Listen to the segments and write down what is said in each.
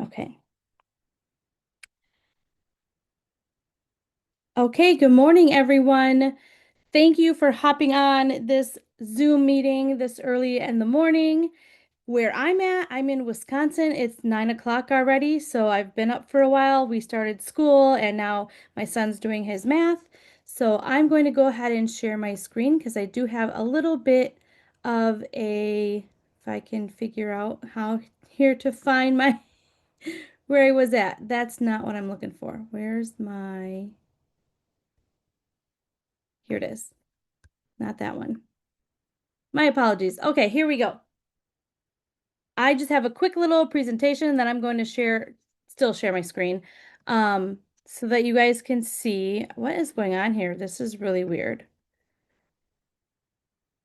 Okay. Okay, good morning, everyone. Thank you for hopping on this Zoom meeting this early in the morning. Where I'm at, I'm in Wisconsin. It's 9 o'clock already, so I've been up for a while. We started school and now my son's doing his math. So I'm going to go ahead and share my screen because I do have a little bit of if I can figure out how here to find my, where I was at. That's not what I'm looking for. Here it is. Not that one. My apologies. Okay, here we go. I just have a quick little presentation that I'm going to still share my screen, so that you guys can see what is going on here. This is really weird.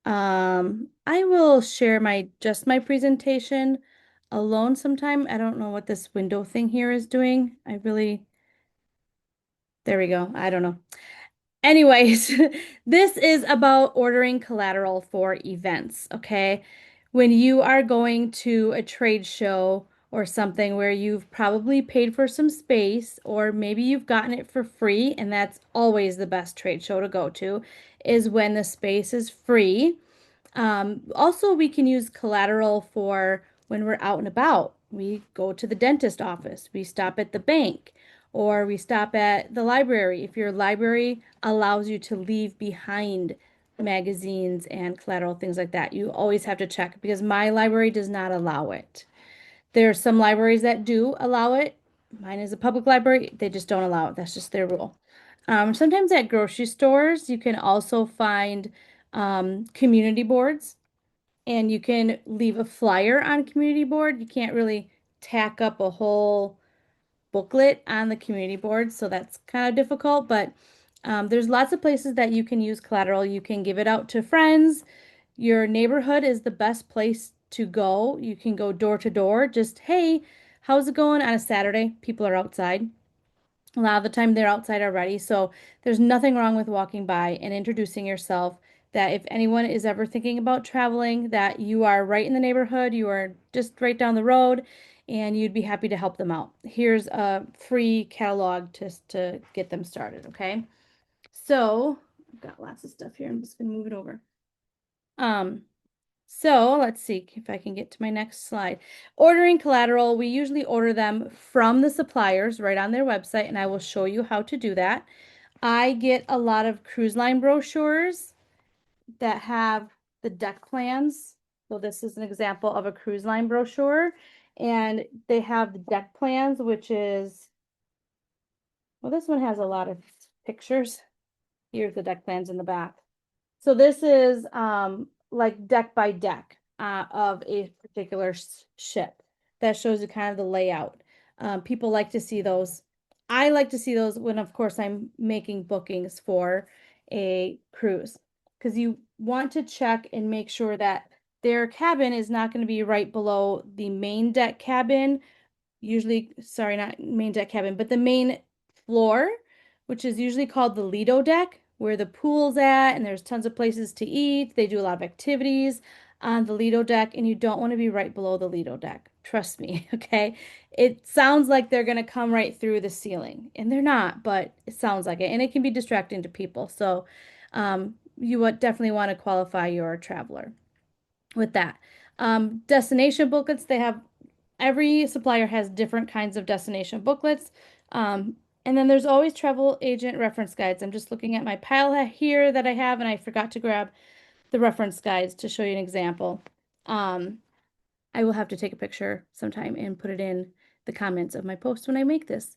I will share just my presentation alone sometime. I don't know what this window thing here is doing. There we go. I don't know. Anyways, this is about ordering collateral for events, okay? When you are going to a trade show or something where you've probably paid for some space, or maybe you've gotten it for free, and that's always the best trade show to go to, is when the space is free. Also, we can use collateral for when we're out and about. We go to the dentist office, we stop at the bank, or we stop at the library. If your library allows you to leave behind magazines and collateral, things like that, you always have to check because my library does not allow it. There are some libraries that do allow it. Mine is a public library, they just don't allow it. That's just their rule. Sometimes at grocery stores, you can also find community boards and you can leave a flyer on community board. You can't really tack up a whole booklet on the community board, so that's kind of difficult, but there's lots of places that you can use collateral. You can give it out to friends. Your neighborhood is the best place to go. You can go door to door. Just, hey, how's it going on a Saturday? People are outside. A lot of the time they're outside already. So there's nothing wrong with walking by and introducing yourself. That if anyone is ever thinking about traveling, that you are right in the neighborhood, you are just right down the road, and you'd be happy to help them out. Here's a free catalog to get them started, okay? So I've got lots of stuff here. I'm just gonna move it over. Um, so let's see if I can get to my next slide. Ordering collateral, we usually order them from the suppliers right on their website, and I will show you how to do that. I get a lot of cruise line brochures that have the deck plans. So this is an example of a cruise line brochure, and they have the deck plans, which is, well, this one has a lot of pictures. Here's the deck plans in the back. So this is like deck by deck of a particular ship. That shows you kind of the layout. People like to see those. I like to see those when, of course, I'm making bookings for a cruise because you want to check and make sure that their cabin is not going to be right below the main deck cabin, usually, sorry, not main deck cabin, but the main floor, which is usually called the Lido deck, where the pool's at, and there's tons of places to eat. They do a lot of activities on the Lido deck, and you don't want to be right below the Lido deck. Trust me, okay? It sounds like they're going to come right through the ceiling, and they're not, but it sounds like it, and it can be distracting to people. So, you would definitely want to qualify your traveler with that. Destination booklets, they have every supplier has different kinds of destination booklets. And then there's always travel agent reference guides. I'm just looking at my pile here that I have, and I forgot to grab the reference guides to show you an example. Um, I will have to take a picture sometime and put it in the comments of my post when I make this.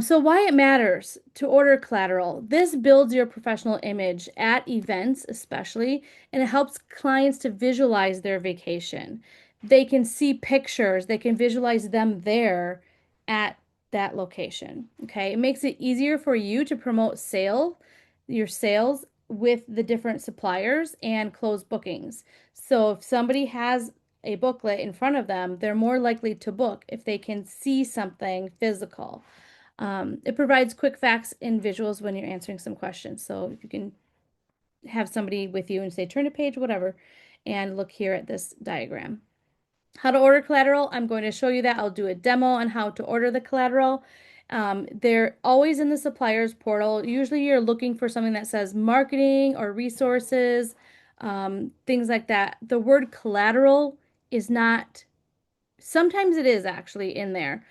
So why it matters to order collateral. This builds your professional image at events, especially, and it helps clients to visualize their vacation. They can see pictures, they can visualize them there at that location. Okay. It makes it easier for you to promote your sales with the different suppliers and close bookings. So if somebody has a booklet in front of them, they're more likely to book if they can see something physical. It provides quick facts and visuals when you're answering some questions. So you can have somebody with you and say, turn to page, whatever, and look here at this diagram. How to order collateral, I'm going to show you that. I'll do a demo on how to order the collateral. They're always in the suppliers portal. Usually you're looking for something that says marketing or resources, things like that. The word collateral is not, sometimes it is actually in there.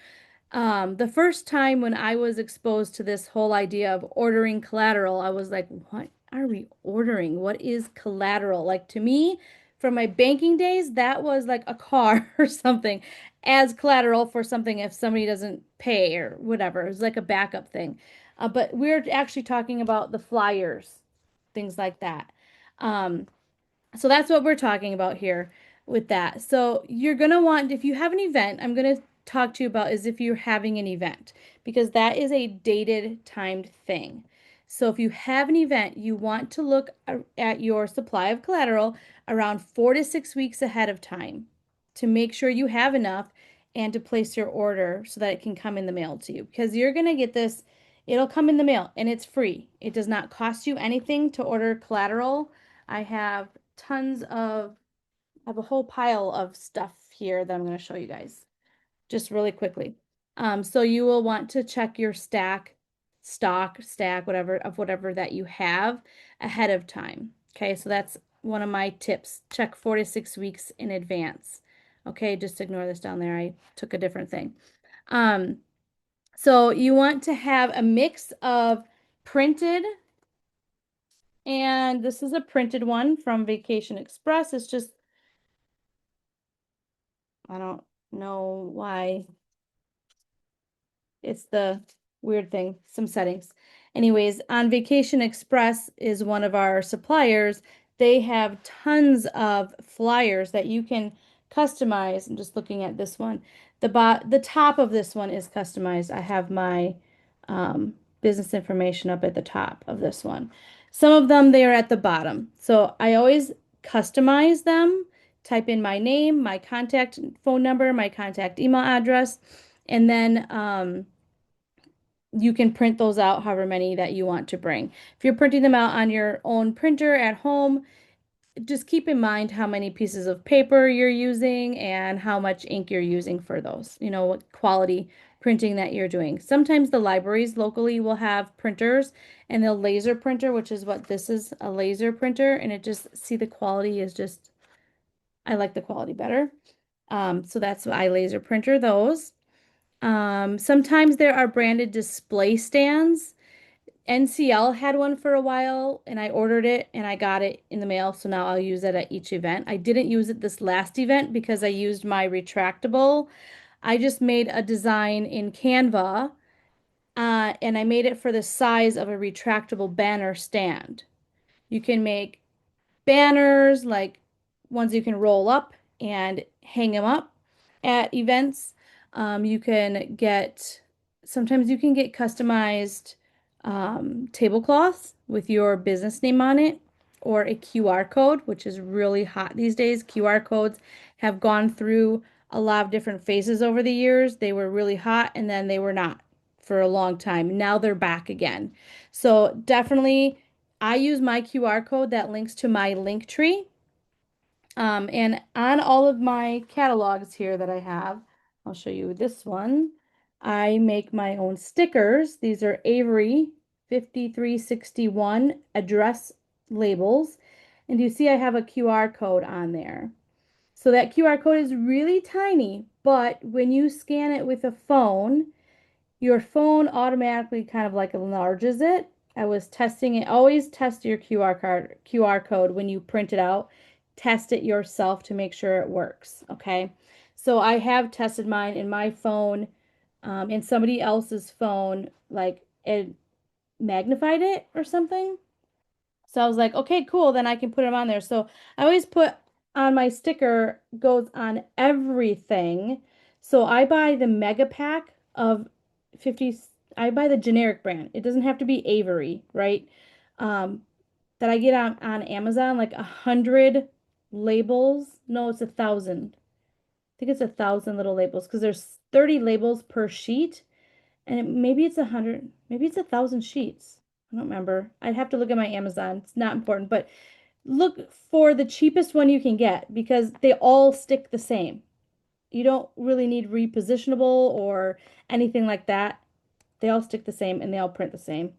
The first time when I was exposed to this whole idea of ordering collateral, I was like, what are we ordering? What is collateral? Like to me, from my banking days, that was like a car or something as collateral for something if somebody doesn't pay or whatever. It was like a backup thing. But we're actually talking about the flyers, things like that. Um, so that's what we're talking about here with that. So you're going to want, if you have an event, I'm going to talk to you about is if you're having an event, because that is a dated, timed thing. So if you have an event, you want to look at your supply of collateral around 4 to 6 weeks ahead of time to make sure you have enough and to place your order so that it can come in the mail to you. Because you're going to get this, it'll come in the mail and it's free. It does not cost you anything to order collateral. I have tons of, I have a whole pile of stuff here that I'm going to show you guys just really quickly. So you will want to check your stack, whatever of whatever that you have ahead of time. Okay, so that's one of my tips. Check 4 to 6 weeks in advance. Okay, just ignore this down there. I took a different thing. Um, so you want to have a mix of printed, and this is a printed one from Vacation Express. It's just I don't know why. It's the weird thing, some settings. Anyways, on Vacation Express is one of our suppliers. They have tons of flyers that you can customize. I'm just looking at this one. The top of this one is customized. I have my business information up at the top of this one. Some of them they are at the bottom. So I always customize them. Type in my name, my contact phone number, my contact email address, and then you can print those out however many that you want to bring. If you're printing them out on your own printer at home, just keep in mind how many pieces of paper you're using and how much ink you're using for those, what quality printing that you're doing. Sometimes the libraries locally will have printers and they'll laser printer, which is what this is, a laser printer, and it just, see the quality is just, I like the quality better. So that's why I laser printer those. Sometimes there are branded display stands. NCL had one for a while and I ordered it and I got it in the mail. So now I'll use it at each event. I didn't use it this last event because I used my retractable. I just made a design in Canva, and I made it for the size of a retractable banner stand. You can make banners, like ones you can roll up and hang them up at events. You can get, sometimes you can get customized tablecloths with your business name on it or a QR code, which is really hot these days. QR codes have gone through a lot of different phases over the years. They were really hot and then they were not for a long time. Now they're back again. So definitely I use my QR code that links to my link tree. And on all of my catalogs here that I have, I'll show you this one. I make my own stickers. These are Avery 5361 address labels. And you see I have a QR code on there. So that QR code is really tiny, but when you scan it with a phone, your phone automatically kind of like enlarges it. I was testing it. Always test your QR code when you print it out. Test it yourself to make sure it works. Okay. So I have tested mine in my phone, in somebody else's phone, like it magnified it or something. So I was like, okay, cool. Then I can put them on there. So I always put on my sticker goes on everything. So I buy the mega pack of 50. I buy the generic brand. It doesn't have to be Avery, right? Um, that I get on Amazon, like 100 labels. No, it's 1,000. I think it's 1,000 little labels because there's 30 labels per sheet, and maybe it's 100, maybe it's 1,000 sheets. I don't remember. I'd have to look at my Amazon. It's not important, but look for the cheapest one you can get because they all stick the same. You don't really need repositionable or anything like that. They all stick the same and they all print the same,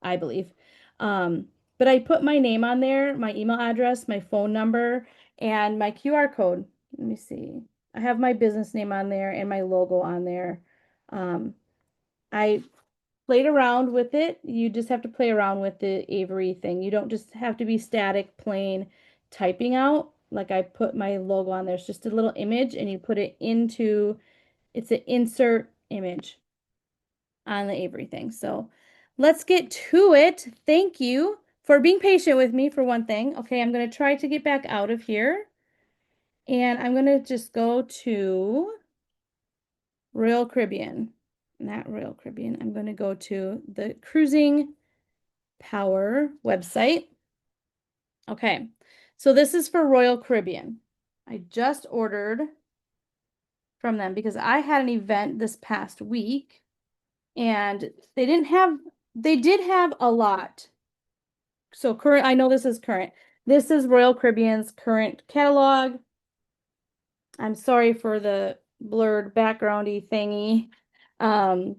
I believe. Um, but I put my name on there, my email address, my phone number, and my QR code. Let me see. I have my business name on there and my logo on there. Um, I played around with it. You just have to play around with the Avery thing. You don't just have to be static, plain typing out. Like I put my logo on there. It's just a little image and you put it into, it's an insert image on the Avery thing. So let's get to it. Thank you for being patient with me for one thing. Okay, I'm going to try to get back out of here and I'm going to just go to Royal Caribbean. Not Royal Caribbean. I'm going to go to the Cruising Power website. Okay, so this is for Royal Caribbean. I just ordered from them because I had an event this past week and they did have a lot. So current, I know this is current. This is Royal Caribbean's current catalog. I'm sorry for the blurred backgroundy thingy. Um,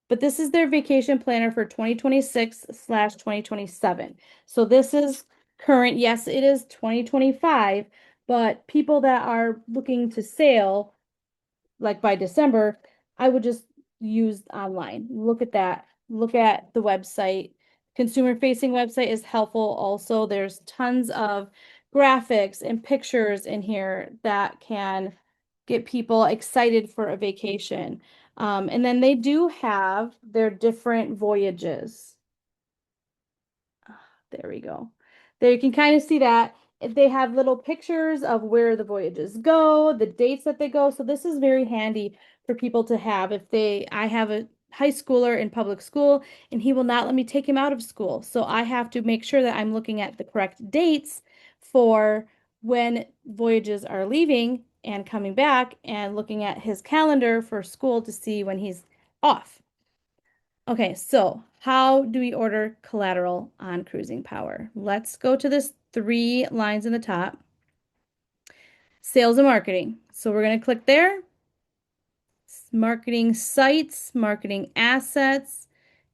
but this is their vacation planner for 2026/2027. So this is current. Yes, it is 2025, but people that are looking to sail like by December, I would just use online. Look at that. Look at the website. Consumer facing website is helpful also. There's tons of graphics and pictures in here that can get people excited for a vacation. And then they do have their different voyages. There we go. There you can kind of see that. If they have little pictures of where the voyages go, the dates that they go. So this is very handy for people to have. I have a high schooler in public school and he will not let me take him out of school. So I have to make sure that I'm looking at the correct dates for when voyages are leaving and coming back and looking at his calendar for school to see when he's off. Okay, so how do we order collateral on Cruising Power? Let's go to this three lines in the top. Sales and marketing. So we're going to click there. Marketing sites, marketing assets,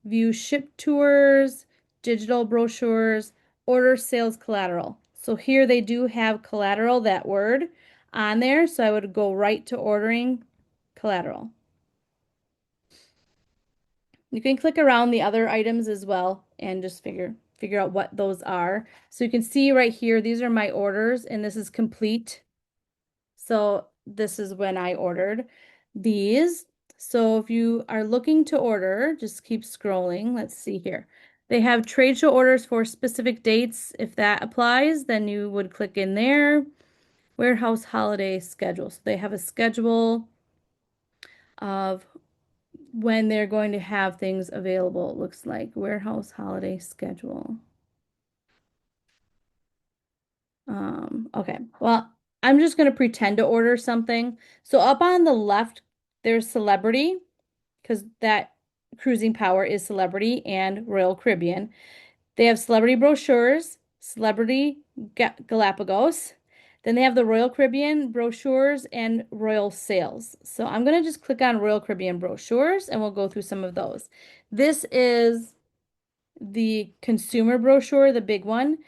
view ship tours, digital brochures, order sales collateral. So here they do have collateral, that word on there. So I would go right to ordering collateral. You can click around the other items as well and just figure out what those are. So you can see right here, these are my orders and this is complete. So this is when I ordered these. So if you are looking to order, just keep scrolling. Let's see here. They have trade show orders for specific dates. If that applies, then you would click in there. Warehouse holiday schedule. So they have a schedule of when they're going to have things available. It looks like warehouse holiday schedule. Okay, well, I'm just going to pretend to order something. So up on the left, there's celebrity because that Cruising Power is celebrity and Royal Caribbean. They have celebrity brochures, celebrity Galapagos. Then they have the Royal Caribbean brochures and Royal Sales. So I'm going to just click on Royal Caribbean brochures and we'll go through some of those. This is the consumer brochure, the big one.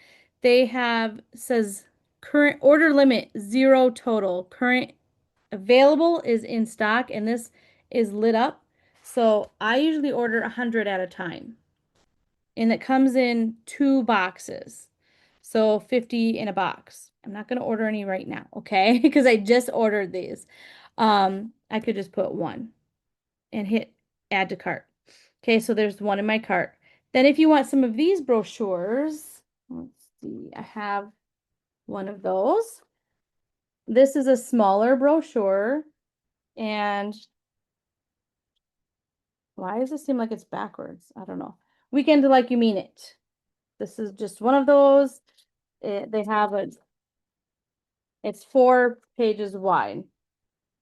They have says current order limit 0 total. Current available is in stock and this is lit up. So I usually order 100 at a time and it comes in 2 boxes. So 50 in a box. I'm not going to order any right now, okay? Because I just ordered these. I could just put one and hit add to cart. Okay, so there's one in my cart. Then if you want some of these brochures, let's see, I have one of those. This is a smaller brochure and why does it seem like it's backwards? I don't know. Weekend like you mean it. This is just one of those. They have it's 4 pages wide.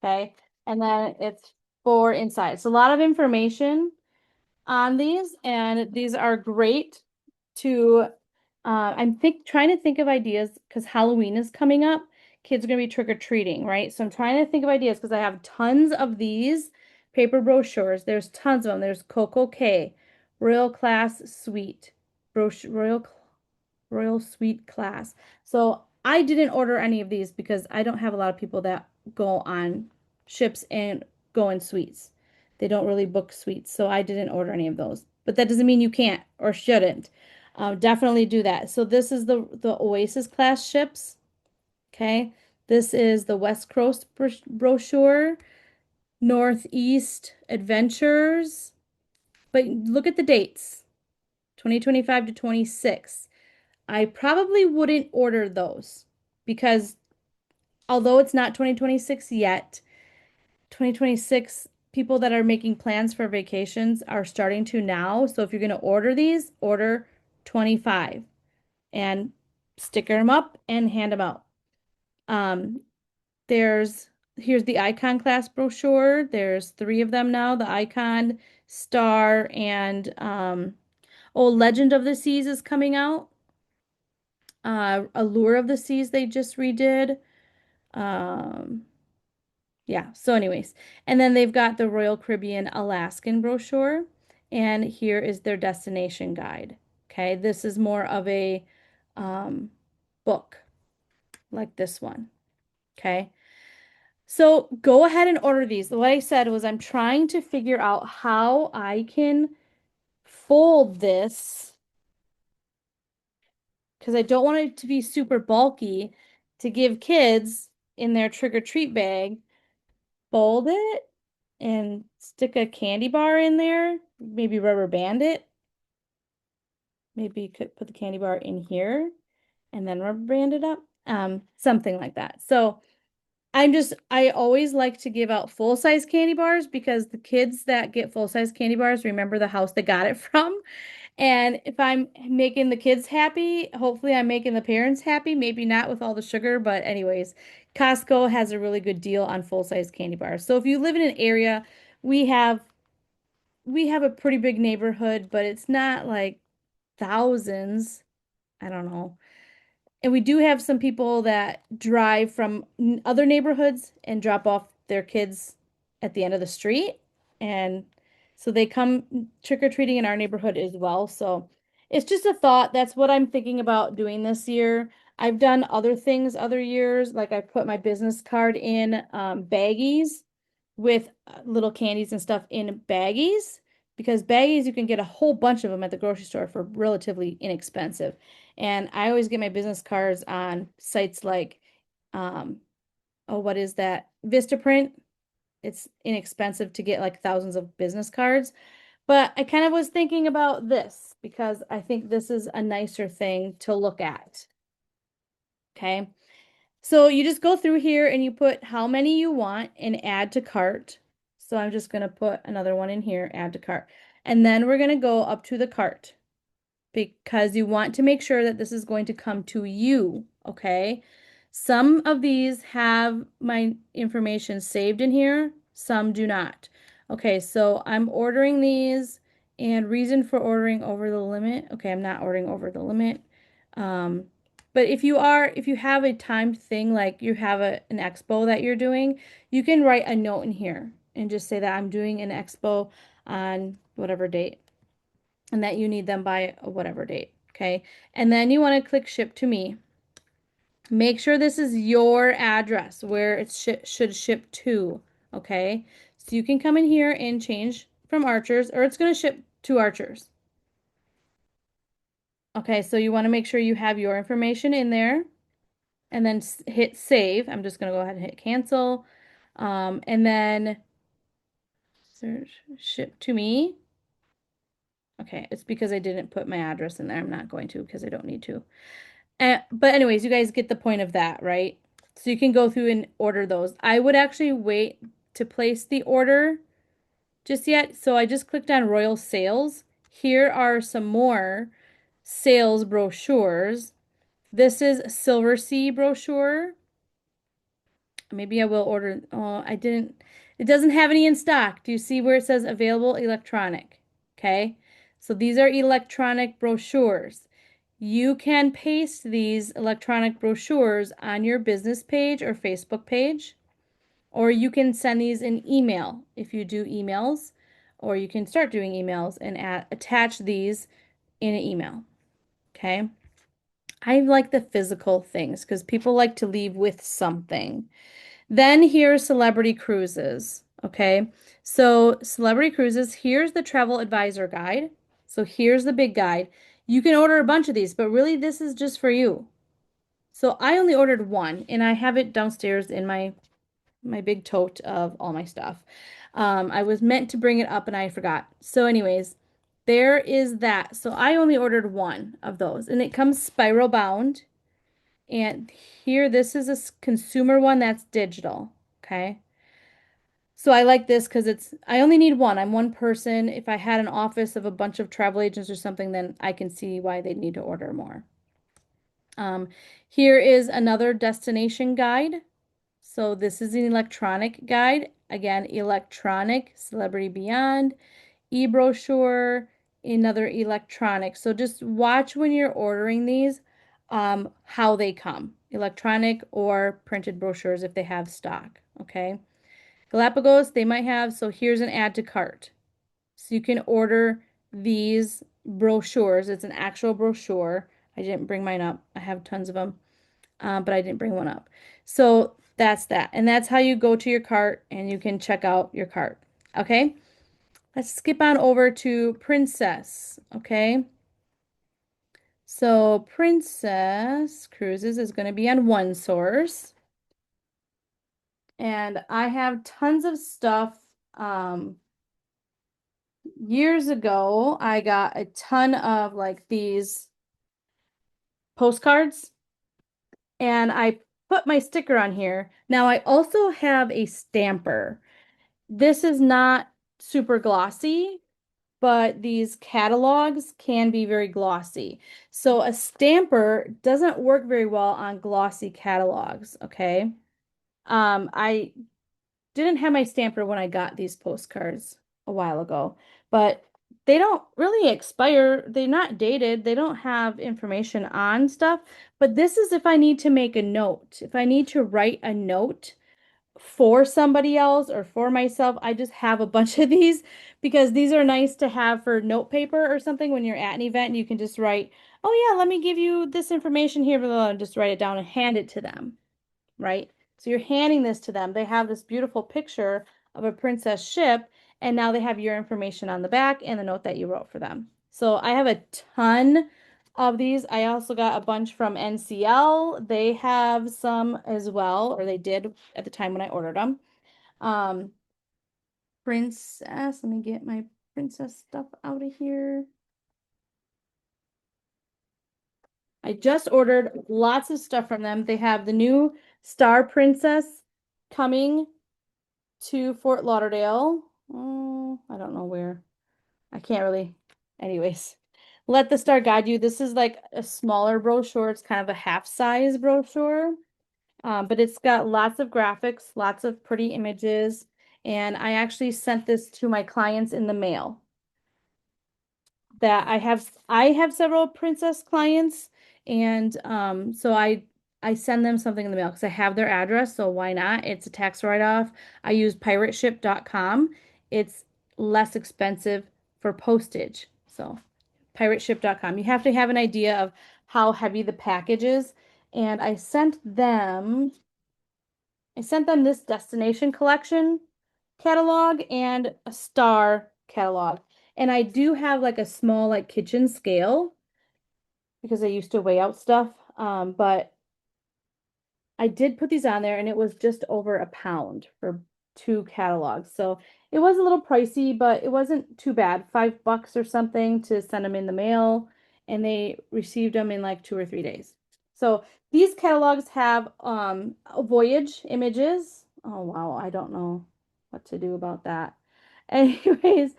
Okay. And then it's 4 inside. It's a lot of information on these, and these are great to, trying to think of ideas because Halloween is coming up. kids are going to be trick-or-treating, right? So I'm trying to think of ideas because I have tons of these paper brochures. There's tons of them. There's Coco K, Royal Class Suite, Royal Suite Class. So I didn't order any of these because I don't have a lot of people that go on ships and go in suites. They don't really book suites, so I didn't order any of those. But that doesn't mean you can't or shouldn't. Definitely do that. So this is the Oasis class ships. Okay. This is the West Coast brochure, Northeast Adventures. But look at the dates, 2025 to 26. I probably wouldn't order those because although it's not 2026 yet, 2026 people that are making plans for vacations are starting to now. So if you're going to order these, order 25 and sticker them up and hand them out. Um, there's Here's the Icon class brochure. There's three of them now, the Icon, Star, and Legend of the Seas is coming out. Allure of the Seas they just redid. Um, yeah, so anyways, and then they've got the Royal Caribbean Alaskan brochure, and here is their destination guide. Okay, this is more of a um, book like this one. Okay, so go ahead and order these. What I said was I'm trying to figure out how I can fold this because I don't want it to be super bulky to give kids in their trick or treat bag. Fold it and stick a candy bar in there, maybe rubber band it. Maybe you could put the candy bar in here and then rubber band it up. Something like that. So I always like to give out full-size candy bars because the kids that get full-size candy bars remember the house they got it from. And if I'm making the kids happy, hopefully I'm making the parents happy. Maybe not with all the sugar, but anyways, Costco has a really good deal on full-size candy bars. So if you live in an area, we have we have a pretty big neighborhood, but it's not like thousands. I don't know. And we do have some people that drive from other neighborhoods and drop off their kids at the end of the street. And so they come trick-or-treating in our neighborhood as well. So it's just a thought. That's what I'm thinking about doing this year. I've done other things other years, like I put my business card in baggies with little candies and stuff in baggies because baggies you can get a whole bunch of them at the grocery store for relatively inexpensive. And I always get my business cards on sites like, um, oh, what is that? Vistaprint. It's inexpensive to get like thousands of business cards. But I kind of was thinking about this because I think this is a nicer thing to look at. Okay. So you just go through here and you put how many you want and add to cart. So I'm just going to put another one in here, add to cart. And then we're going to go up to the cart because you want to make sure that this is going to come to you, okay? Some of these have my information saved in here, some do not. Okay, so I'm ordering these and reason for ordering over the limit. Okay, I'm not ordering over the limit. Um, but if you have a timed thing, like you have an expo that you're doing, you can write a note in here and just say that I'm doing an expo on whatever date and that you need them by a whatever date. Okay. And then you want to click ship to me. Make sure this is your address where it should ship to. Okay. So you can come in here and change from Archers or it's going to ship to Archers. Okay. So you want to make sure you have your information in there and then hit save. I'm just going to go ahead and hit cancel. And then search ship to me. Okay. It's because I didn't put my address in there. I'm not going to because I don't need to. But anyways, you guys get the point of that, right? So you can go through and order those. I would actually wait to place the order just yet. So I just clicked on Royal Sales. Here are some more sales brochures. This is Silver Sea brochure. Maybe I will order. Oh, I didn't. It doesn't have any in stock. Do you see where it says available electronic? Okay. So these are electronic brochures. you can paste these electronic brochures on your business page or Facebook page, or you can send these in email if you do emails, or you can start doing emails and attach these in an email. Okay. I like the physical things because people like to leave with something. Then here's celebrity cruises. Okay. So, celebrity cruises, here's the travel advisor guide. So, here's the big guide. You can order a bunch of these, but really, this is just for you. So, I only ordered one and I have it downstairs in my big tote of all my stuff. I was meant to bring it up and I forgot. So, anyways, there is that. So, I only ordered one of those and it comes spiral bound. And here, this is a consumer one that's digital. Okay. So I like this because I only need one. I'm one person. If I had an office of a bunch of travel agents or something, then I can see why they'd need to order more. Um, Here is another destination guide. So this is an electronic guide. Again, electronic, Celebrity Beyond, e-brochure, another electronic. So just watch when you're ordering these, how they come, electronic or printed brochures if they have stock. Okay. Galapagos, they might have, so here's an add to cart. So you can order these brochures. It's an actual brochure. I didn't bring mine up. I have tons of them, but I didn't bring one up. So that's that. And that's how you go to your cart and you can check out your cart. Okay, let's skip on over to Princess. Okay, so Princess Cruises is going to be on one source. And I have tons of stuff. Years ago, I got a ton of like these postcards and I put my sticker on here. Now I also have a stamper. This is not super glossy, but these catalogs can be very glossy. So a stamper doesn't work very well on glossy catalogs, okay? I didn't have my stamper when I got these postcards a while ago, but they don't really expire. They're not dated. They don't have information on stuff. But this is if I need to make a note. If I need to write a note for somebody else or for myself, I just have a bunch of these because these are nice to have for note paper or something when you're at an event and you can just write, oh yeah, let me give you this information here, blah, blah, blah, and just write it down and hand it to them, right? So you're handing this to them. They have this beautiful picture of a princess ship, and now they have your information on the back and the note that you wrote for them. So I have a ton of these. I also got a bunch from NCL. They have some as well, or they did at the time when I ordered them. Um, Princess, let me get my princess stuff out of here. I just ordered lots of stuff from them. They have the new Star Princess coming to Fort Lauderdale. I don't know where. I can't really. Anyways, let the star guide you. This is like a smaller brochure. It's kind of a half size brochure, but it's got lots of graphics, lots of pretty images. And I actually sent this to my clients in the mail that I have several princess clients and so I send them something in the mail because I have their address, so why not? It's a tax write-off. I use pirateship.com. It's less expensive for postage. So pirateship.com. You have to have an idea of how heavy the package is. And I sent them this destination collection catalog and a star catalog. And I do have like a small like kitchen scale because I used to weigh out stuff. But I did put these on there and it was just over a pound for two catalogs. So it was a little pricey, but it wasn't too bad. $5 or something to send them in the mail, and they received them in like 2 or 3 days. So these catalogs have voyage images. Oh wow, I don't know what to do about that. Anyways,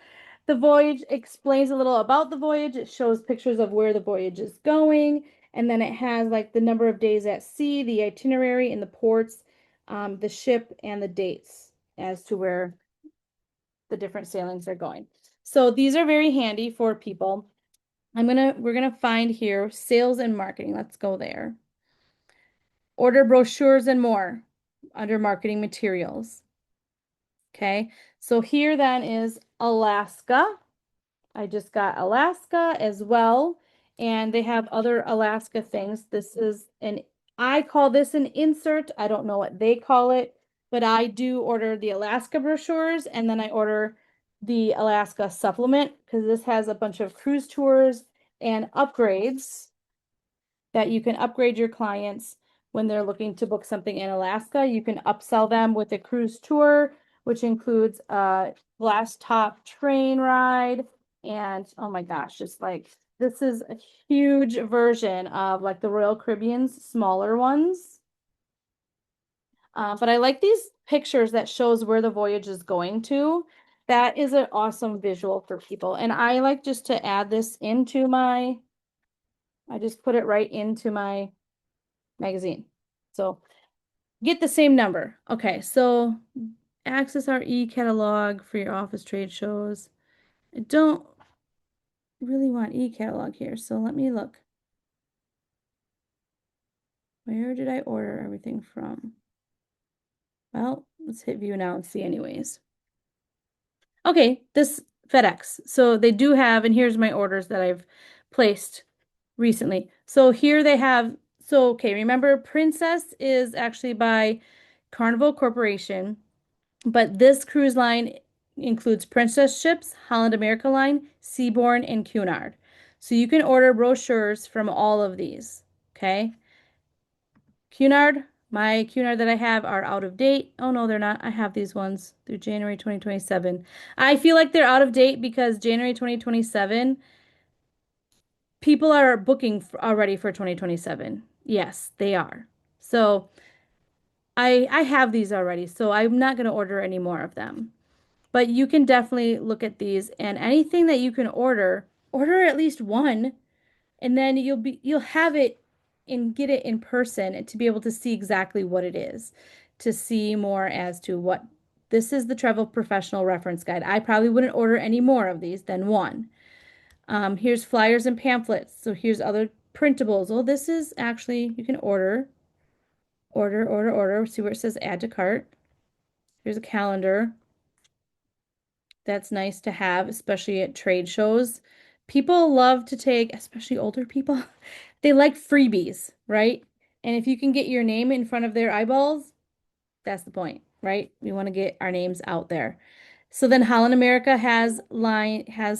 the voyage explains a little about the voyage. It shows pictures of where the voyage is going. And then it has like the number of days at sea, the itinerary and the ports, the ship, and the dates as to where the different sailings are going. So these are very handy for people. we're gonna find here sales and marketing. Let's go there. Order brochures and more under marketing materials. Okay, so here then is Alaska. I just got Alaska as well, and they have other Alaska things. I call this an insert. I don't know what they call it, but I do order the Alaska brochures and then I order the Alaska supplement because this has a bunch of cruise tours and upgrades that you can upgrade your clients when they're looking to book something in Alaska. You can upsell them with a cruise tour, which includes a glass top train ride. And oh my gosh, just like this is a huge version of like the Royal Caribbean's smaller ones. But I like these pictures that shows where the voyage is going to. That is an awesome visual for people. And I like just to add this into I just put it right into my magazine. So get the same number. Okay, so access our e-catalog for your office trade shows. I don't really want e-catalog here, so let me look. Where did I order everything from? Well, let's hit view now and see anyways. Okay, this FedEx. So they do have, and here's my orders that I've placed recently. So here they have, so okay, remember Princess is actually by Carnival Corporation. But this cruise line includes Princess ships, Holland America Line, Seabourn, and Cunard. So you can order brochures from all of these. Okay. Cunard, my Cunard that I have are out of date. Oh no, they're not. I have these ones through January 2027. I feel like they're out of date because January 2027, people are booking already for 2027. Yes, they are. So I have these already, so I'm not going to order any more of them. But you can definitely look at these and anything that you can order at least one, and then you'll have it and get it in person to be able to see exactly what it is, to see more as to what this is the travel professional reference guide. I probably wouldn't order any more of these than one. Here's flyers and pamphlets. So here's other printables. Oh, this is actually you can order. See where it says add to cart. Here's a calendar. That's nice to have, especially at trade shows. People love to take, especially older people, they like freebies, right? And if you can get your name in front of their eyeballs, that's the point, right? We want to get our names out there. So then Holland America has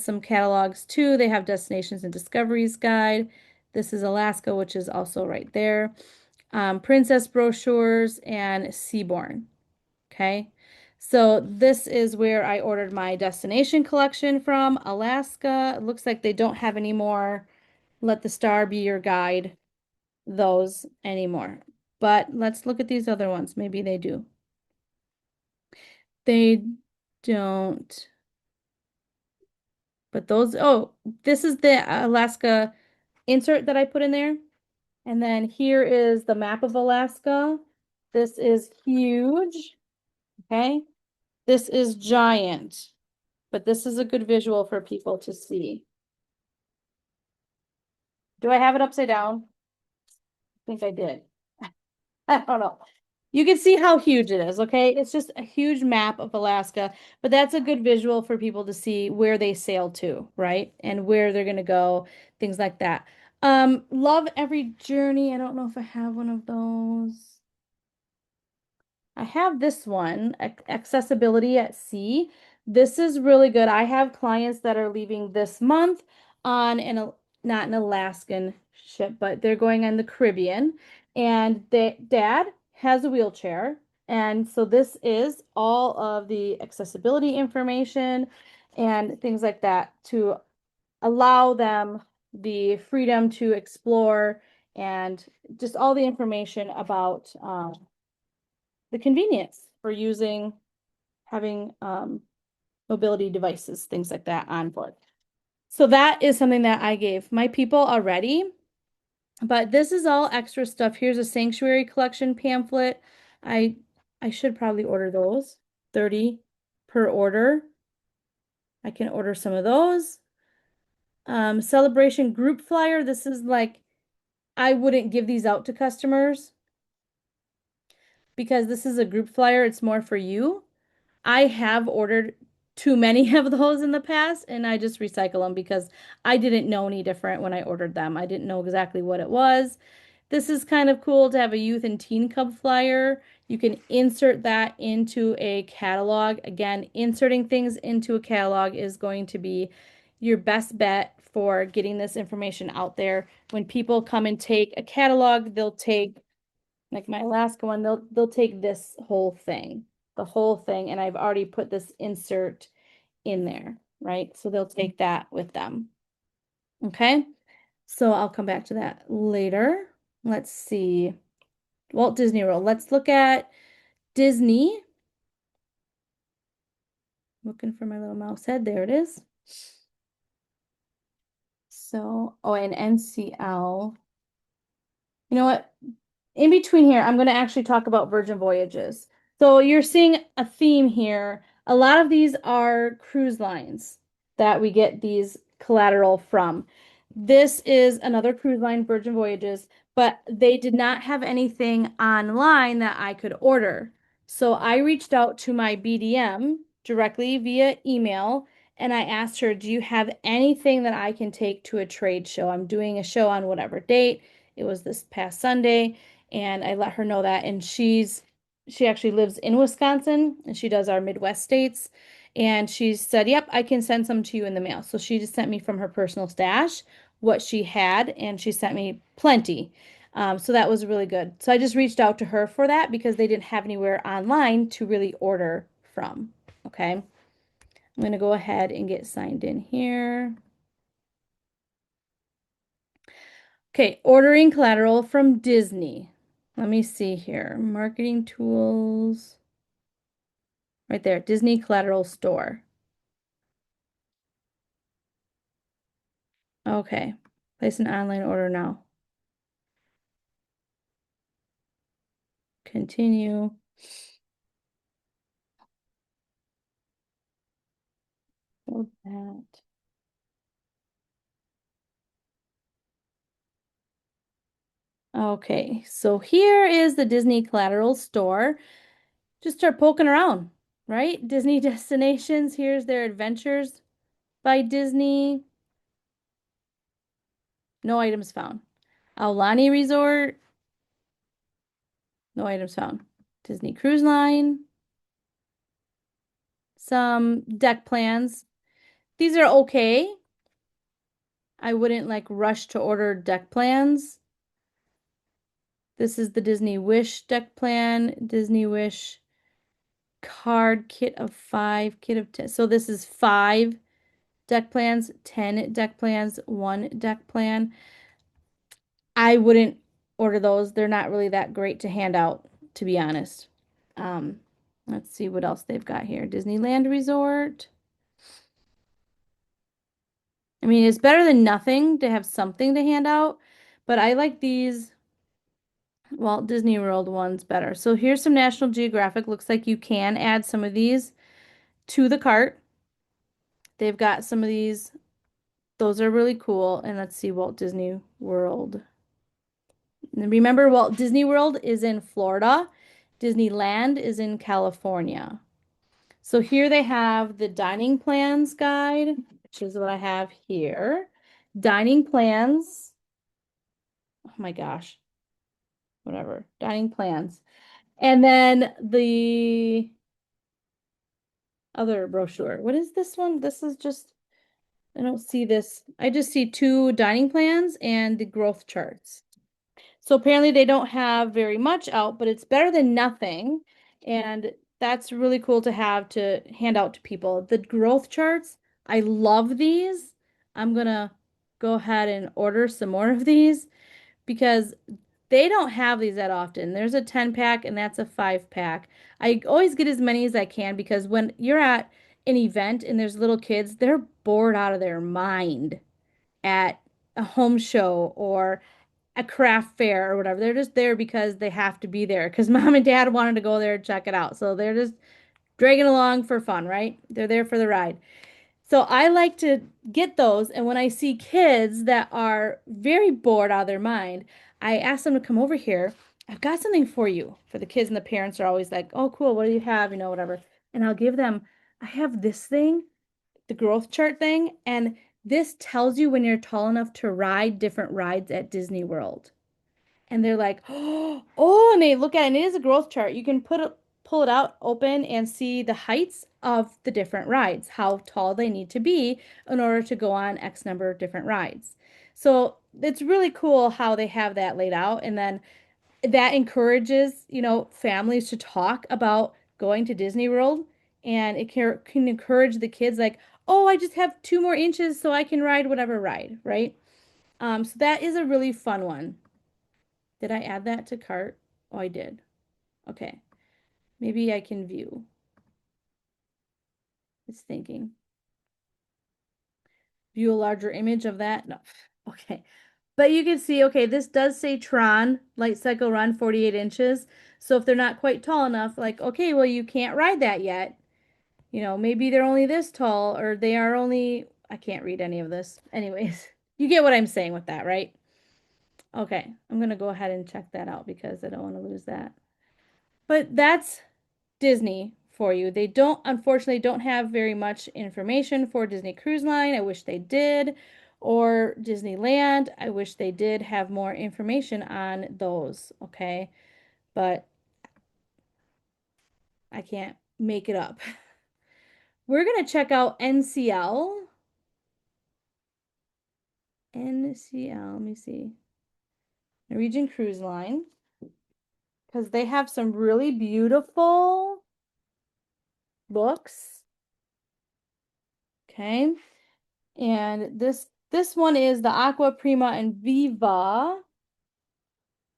some catalogs too. They have Destinations and Discoveries Guide. This is Alaska, which is also right there. Princess brochures and Seabourn. Okay. So this is where I ordered my destination collection from Alaska. It looks like they don't have any more Let the Star Be Your Guide, those anymore. But let's look at these other ones. Maybe they do. They don't. But those, oh, this is the Alaska insert that I put in there. And then here is the map of Alaska. This is huge. Okay. This is giant. But this is a good visual for people to see. Do I have it upside down? I think I did. I don't know. You can see how huge it is, okay? It's just a huge map of Alaska, but that's a good visual for people to see where they sail to, right? And where they're gonna go, things like that. Love Every Journey. I don't know if I have one of those. I have this one, Accessibility at Sea. This is really good. I have clients that are leaving this month on not an Alaskan ship, but they're going on the Caribbean. And dad has a wheelchair. And so this is all of the accessibility information and things like that to allow them the freedom to explore and just all the information about the convenience for having mobility devices, things like that on board. So that is something that I gave my people already, but this is all extra stuff. Here's a sanctuary collection pamphlet. I I should probably order those, 30 per order. I can order some of those. Celebration group flyer. This is like, I wouldn't give these out to customers because this is a group flyer. It's more for you. I have ordered too many of those in the past and I just recycle them because I didn't know any different when I ordered them. I didn't know exactly what it was. This is kind of cool to have a youth and teen club flyer. You can insert that into a catalog. Again, inserting things into a catalog is going to be your best bet for getting this information out there. When people come and take a catalog, they'll take like my Alaska one, they'll take this whole thing, the whole thing, and I've already put this insert in there, right? So they'll take that with them. Okay. So I'll come back to that later. Let's see. Walt Disney World. Let's look at Disney. Looking for my little mouse head. There it is. So, oh, and NCL. You know what? In between here, I'm going to actually talk about Virgin Voyages. So you're seeing a theme here. A lot of these are cruise lines that we get these collateral from. This is another cruise line, Virgin Voyages, but they did not have anything online that I could order. So I reached out to my BDM directly via email and I asked her, do you have anything that I can take to a trade show? I'm doing a show on whatever date. It was this past Sunday and I let her know that. And she actually lives in Wisconsin and she does our Midwest states. And she said, "Yep, I can send some to you in the mail." So she just sent me from her personal stash what she had, and she sent me plenty. So that was really good. So I just reached out to her for that because they didn't have anywhere online to really order from. Okay. I'm going to go ahead and get signed in here. Okay, ordering collateral from Disney. Let me see here. Marketing tools. Right there, Disney Collateral Store. Okay, place an online order now. Continue. Hold that. Okay, so here is the Disney Collateral Store. Just start poking around, right? Disney destinations. Here's their Adventures by Disney. No items found. Aulani Resort. No items found. Disney Cruise Line. Some deck plans. These are okay. I wouldn't like rush to order deck plans. This is the Disney Wish deck plan, Disney Wish card kit of 5, kit of 10. So this is 5 deck plans, 10 deck plans, 1 deck plan. I wouldn't order those. They're not really that great to hand out, to be honest. Um, let's see what else they've got here. Disneyland Resort. I mean, it's better than nothing to have something to hand out, but I like these Walt Disney World one's better. So here's some National Geographic. Looks like you can add some of these to the cart. They've got some of these. Those are really cool. And let's see, Walt Disney World. And remember, Walt Disney World is in Florida. Disneyland is in California. So here they have the dining plans guide, which is what I have here. Dining plans. Oh my gosh. Whatever. Dining plans. And then the other brochure. What is this one? This is just, I don't see this. I just see 2 dining plans and the growth charts. So apparently they don't have very much out, but it's better than nothing. And that's really cool to have to hand out to people. The growth charts, I love these. I'm gonna go ahead and order some more of these because they don't have these that often. There's a 10 pack and that's a 5 pack. I always get as many as I can because when you're at an event and there's little kids, they're bored out of their mind at a home show or a craft fair or whatever. They're just there because they have to be there because mom and dad wanted to go there and check it out. So they're just dragging along for fun, right? They're there for the ride. So I like to get those, and when I see kids that are very bored out of their mind, I ask them to come over here. I've got something for you. For the kids and the parents are always like, "Oh, cool, what do you have?" Whatever. And I'll give them, I have this thing, the growth chart thing, and this tells you when you're tall enough to ride different rides at Disney World. And they're like, oh, and they look at it, and it is a growth chart. You can pull it out open and see the heights of the different rides, how tall they need to be in order to go on X number of different rides. So it's really cool how they have that laid out. And then that encourages, families to talk about going to Disney World. And it can encourage the kids like, oh, I just have 2 more inches so I can ride whatever ride, right? So that is a really fun one. Did I add that to cart? Oh, I did. Okay. Maybe I can view. It's thinking. View a larger image of that? No. Okay. But you can see, okay, this does say Tron, light cycle run 48 inches. So if they're not quite tall enough, like, okay, well, you can't ride that yet. Maybe they're only this tall or they are only, I can't read any of this. Anyways, you get what I'm saying with that, right? Okay. I'm going to go ahead and check that out because I don't want to lose that. But that's Disney for you. They unfortunately, don't have very much information for Disney Cruise Line. I wish they did. Or Disneyland. I wish they did have more information on those. Okay. But I can't make it up. We're going to check out NCL. NCL, let me see. Norwegian Cruise Line. Because they have some really beautiful books. Okay. And this one is the Aqua Prima and Viva.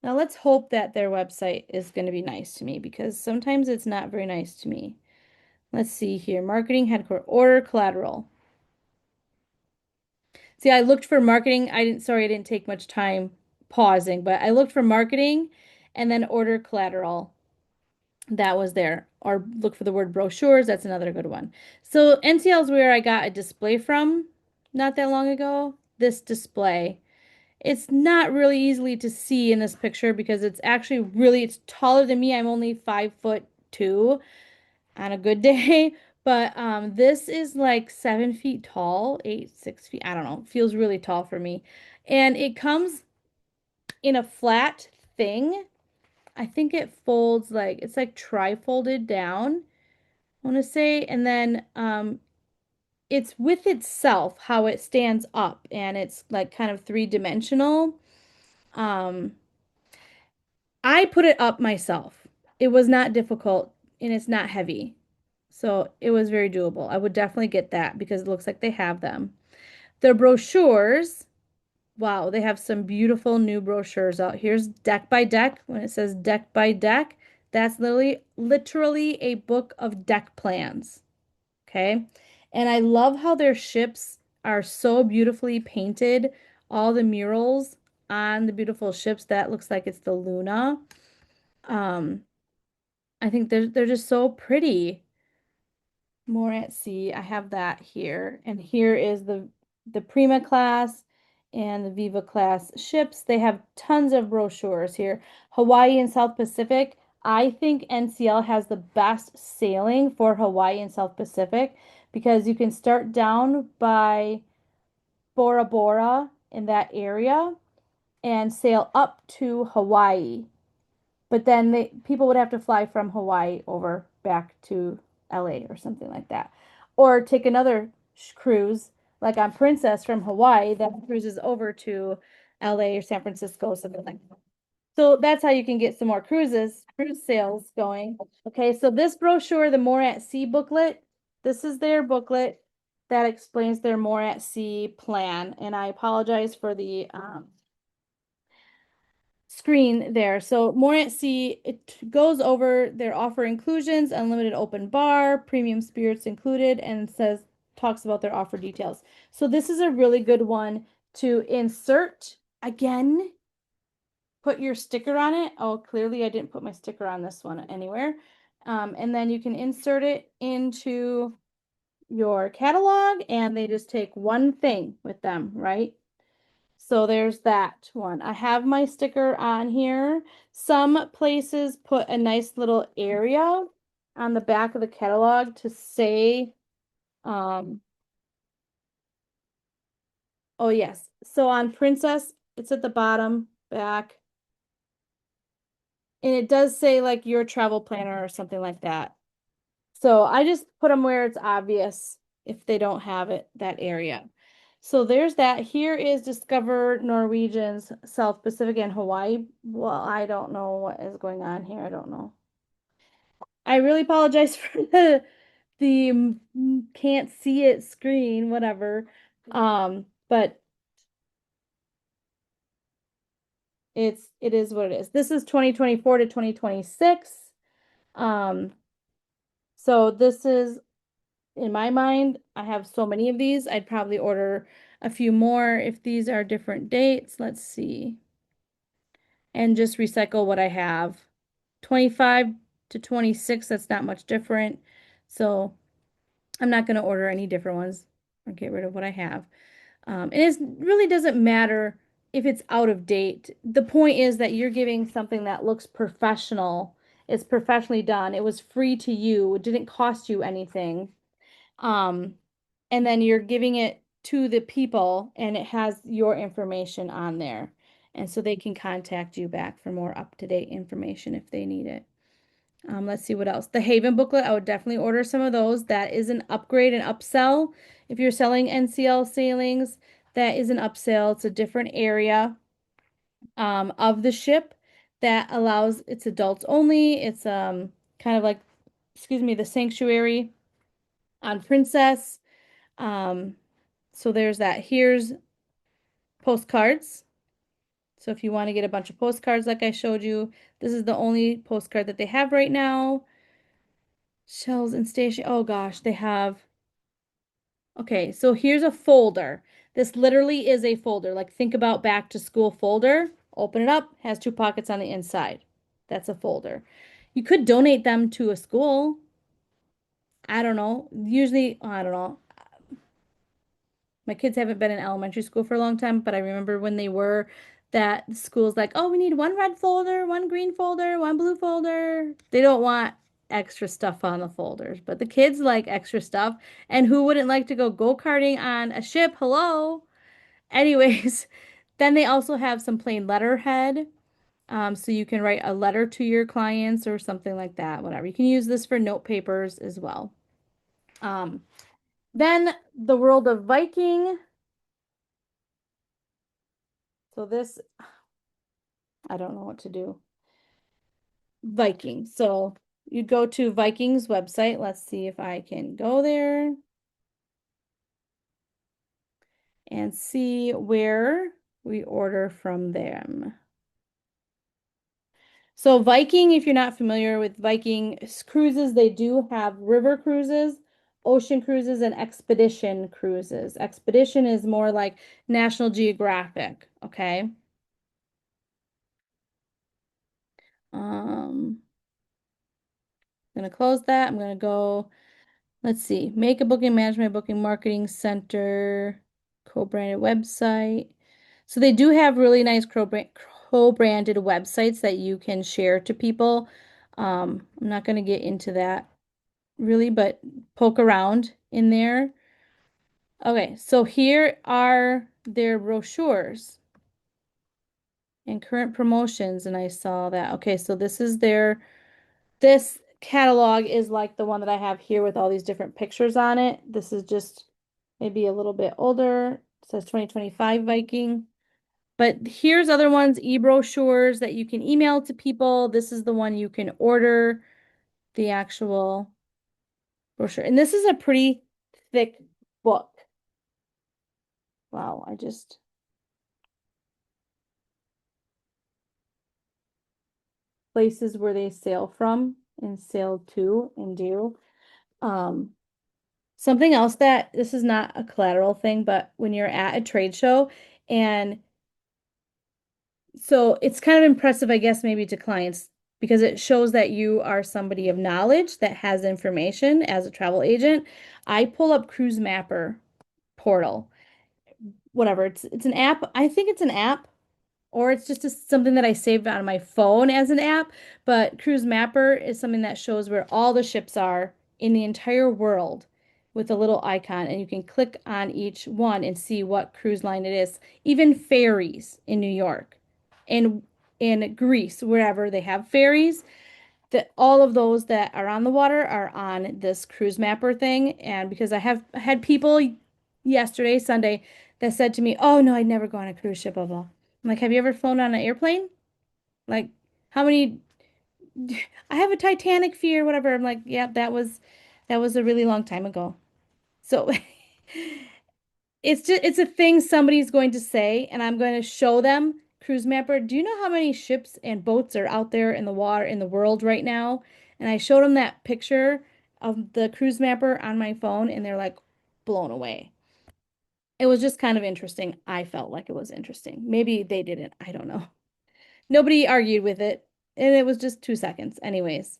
Now let's hope that their website is going to be nice to me because sometimes it's not very nice to me. Let's see here. Marketing headquarters, order collateral. See, I looked for marketing. Sorry, I didn't take much time pausing, but I looked for marketing and then order collateral. That was there. Or look for the word brochures. That's another good one. So NCL is where I got a display from not that long ago. This display. It's not really easily to see in this picture because it's taller than me. I'm only 5'2" on a good day. But this is like 7 feet tall, 6 feet. I don't know. Feels really tall for me. And it comes in a flat thing. I think it folds it's like tri-folded down, I want to say. And then it's with itself how it stands up and it's like kind of three-dimensional. Um, I put it up myself. It was not difficult and it's not heavy. So it was very doable. I would definitely get that because it looks like they have them. The brochures, wow, they have some beautiful new brochures out. Here's deck by deck. When it says deck by deck, that's literally a book of deck plans. Okay. And I love how their ships are so beautifully painted. All the murals on the beautiful ships, that looks like it's the Luna. Um, I think they're just so pretty. More at sea. I have that here. And here is the Prima class and the Viva class ships. They have tons of brochures here. Hawaii and South Pacific. I think NCL has the best sailing for Hawaii and South Pacific because you can start down by Bora Bora in that area and sail up to Hawaii. But then people would have to fly from Hawaii over back to LA or something like that. Or take another cruise, like on Princess from Hawaii, that cruises over to LA or San Francisco, something like that. So that's how you can get some more cruise sales going. Okay, so this brochure, the More at Sea booklet, this is their booklet that explains their More at Sea plan. And I apologize for the screen there. So more at sea, it goes over their offer inclusions, unlimited open bar, premium spirits included, and talks about their offer details. So this is a really good one to insert. Again, put your sticker on it. Oh, clearly I didn't put my sticker on this one anywhere. And then you can insert it into your catalog and they just take one thing with them, right? So there's that one. I have my sticker on here. Some places put a nice little area on the back of the catalog to say, um, oh yes. So on Princess, it's at the bottom back. And it does say like your travel planner or something like that. So I just put them where it's obvious if they don't have it, that area. So there's that. Here is Discover Norwegian's South Pacific and Hawaii. Well, I don't know what is going on here. I don't know. I really apologize for the can't see it screen, whatever. But it is what it is. This is 2024 to 2026. Um, so this is in my mind, I have so many of these. I'd probably order a few more if these are different dates. Let's see. And just recycle what I have. 25 to 26, that's not much different. So I'm not going to order any different ones or get rid of what I have. And it really doesn't matter if it's out of date. The point is that you're giving something that looks professional. It's professionally done. It was free to you. It didn't cost you anything. Um, and then you're giving it to the people and it has your information on there. And so they can contact you back for more up-to-date information if they need it. Let's see what else. The Haven booklet, I would definitely order some of those. That is an upgrade and upsell. If you're selling NCL sailings, that is an upsell. It's a different area of the ship that allows it's adults only. It's kind of like, excuse me, the sanctuary on Princess. Um, so there's that. Here's postcards. So if you want to get a bunch of postcards like I showed you, this is the only postcard that they have right now. Shells and station. Oh gosh, they have. Okay, so here's a folder. This literally is a folder. Like think about back to school folder. Open it up, has two pockets on the inside. That's a folder. You could donate them to a school. I don't know. Usually, I don't know. My kids haven't been in elementary school for a long time, but I remember when they were that the school's like, oh, we need one red folder, one green folder, one blue folder. They don't want extra stuff on the folders, but the kids like extra stuff. And who wouldn't like to go go-karting on a ship? Hello. Anyways, then they also have some plain letterhead. So you can write a letter to your clients or something like that, whatever. You can use this for note papers as well. Um, then the world of Viking. So this, I don't know what to do. Viking. So you go to Viking's website. Let's see if I can go there and see where we order from them. So Viking, if you're not familiar with Viking cruises, they do have river cruises, ocean cruises, and expedition cruises. Expedition is more like National Geographic, okay? I'm gonna close that. I'm gonna go. Let's see. Make a booking, manage my booking, marketing center, co-branded website. So they do have really nice co-branded websites that you can share to people. I'm not going to get into that really, but poke around in there. Okay, so here are their brochures and current promotions, and I saw that. Okay, so this catalog is like the one that I have here with all these different pictures on it. This is just maybe a little bit older. It says 2025 Viking. But here's other ones, e-brochures that you can email to people. This is the one you can order, the actual brochure. And this is a pretty thick book. Wow, places where they sail from and sail to and do. Um, Something else that this is not a collateral thing, but when you're at a trade show and so it's kind of impressive, I guess, maybe to clients. because it shows that you are somebody of knowledge that has information as a travel agent. I pull up Cruise Mapper portal, whatever. It's an app. I think it's an app or it's just something that I saved on my phone as an app. But Cruise Mapper is something that shows where all the ships are in the entire world with a little icon, and you can click on each one and see what cruise line it is. Even ferries in New York and in Greece, wherever they have ferries, that all of those that are on the water are on this Cruise Mapper thing. And because I have had people yesterday, Sunday, that said to me, "Oh no, I'd never go on a cruise ship, blah blah." I'm like, "Have you ever flown on an airplane? Like, how many?" I have a Titanic fear, whatever. I'm like, "Yeah, that was a really long time ago." So it's a thing somebody's going to say, and I'm going to show them Cruise Mapper. Do you know how many ships and boats are out there in the water in the world right now? And I showed them that picture of the Cruise Mapper on my phone, and they're like blown away. It was just kind of interesting. I felt like it was interesting. Maybe they didn't. I don't know. Nobody argued with it, and it was just 2 seconds. Anyways,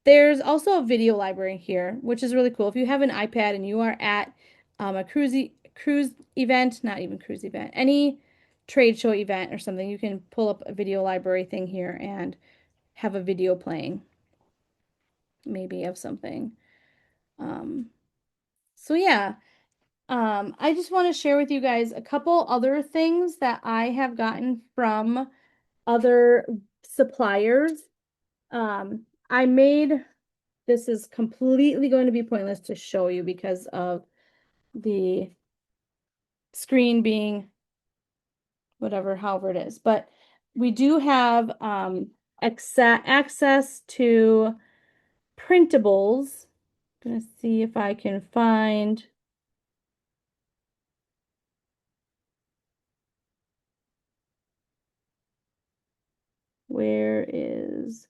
there's also a video library here, which is really cool. If you have an iPad and you are at a cruise event, not even cruise event, any trade show event or something, you can pull up a video library thing here and have a video playing, maybe of something. Um, so yeah, I just want to share with you guys a couple other things that I have gotten from other suppliers. I made this is completely going to be pointless to show you because of the screen being whatever, however it is. But we do have access to printables. I'm gonna see if I can find where is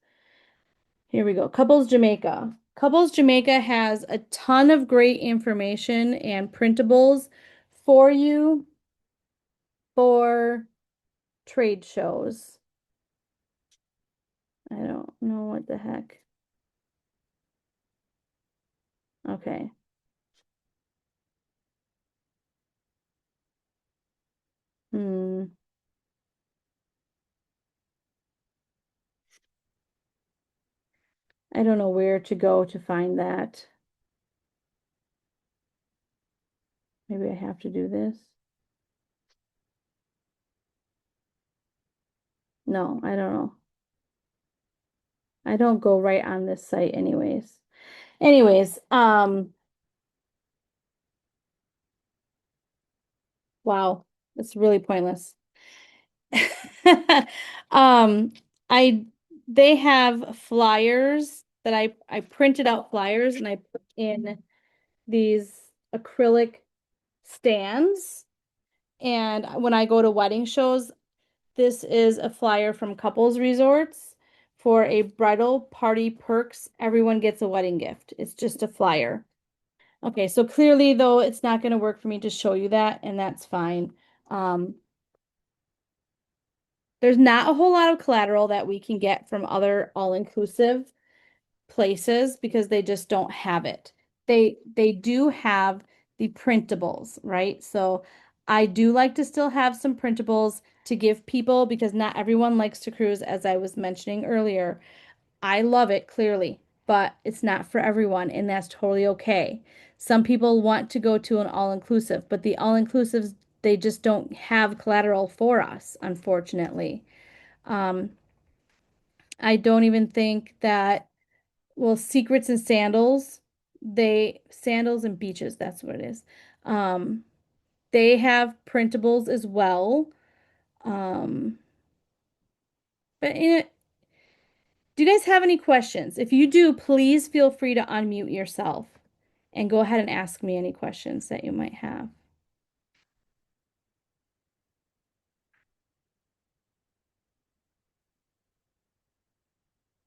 here we go. Couples Jamaica. Couples Jamaica has a ton of great information and printables for you for trade shows. I don't know what the heck. Okay. Hmm. I don't know where to go to find that. Maybe I have to do this. No, I don't know. I don't go right on this site anyways. Anyways, wow, it's really pointless. Um, I they have flyers that I printed out flyers and I put in these acrylic stands. And when I go to wedding shows, this is a flyer from Couples Resorts for a bridal party perks. Everyone gets a wedding gift. It's just a flyer. Okay, so clearly though, it's not going to work for me to show you that, and that's fine. Um, there's not a whole lot of collateral that we can get from other all-inclusive places because they just don't have it. They do have the printables, right? So I do like to still have some printables to give people because not everyone likes to cruise, as I was mentioning earlier. I love it clearly, but it's not for everyone, and that's totally okay. Some people want to go to an all-inclusive, but the all-inclusives, they just don't have collateral for us, unfortunately. Um, I don't even think that well, secrets and sandals, they sandals and beaches, that's what it is. Um, they have printables as well. Um, but in it, do you guys have any questions? If you do, please feel free to unmute yourself and go ahead and ask me any questions that you might have.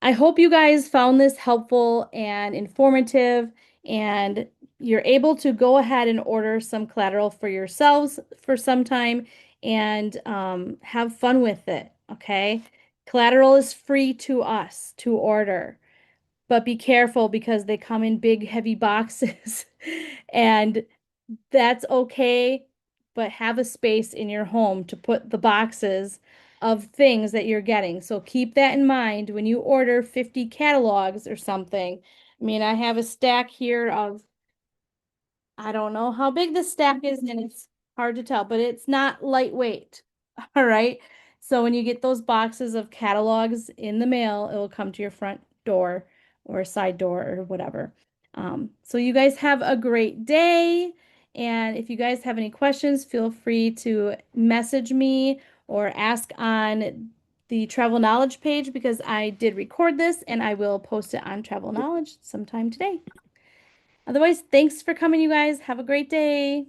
I hope you guys found this helpful and informative, and you're able to go ahead and order some collateral for yourselves for some time and have fun with it. Okay. Collateral is free to us to order, but be careful because they come in big, heavy boxes. And that's okay, but have a space in your home to put the boxes of things that you're getting. So keep that in mind when you order 50 catalogs or something. I mean, I have a stack here of I don't know how big the stack is, and it's hard to tell, but it's not lightweight. All right. So when you get those boxes of catalogs in the mail, it will come to your front door or side door or whatever. So you guys have a great day. And if you guys have any questions, feel free to message me or ask on the Travel Knowledge page because I did record this and I will post it on Travel Knowledge sometime today. Otherwise, thanks for coming, you guys. Have a great day.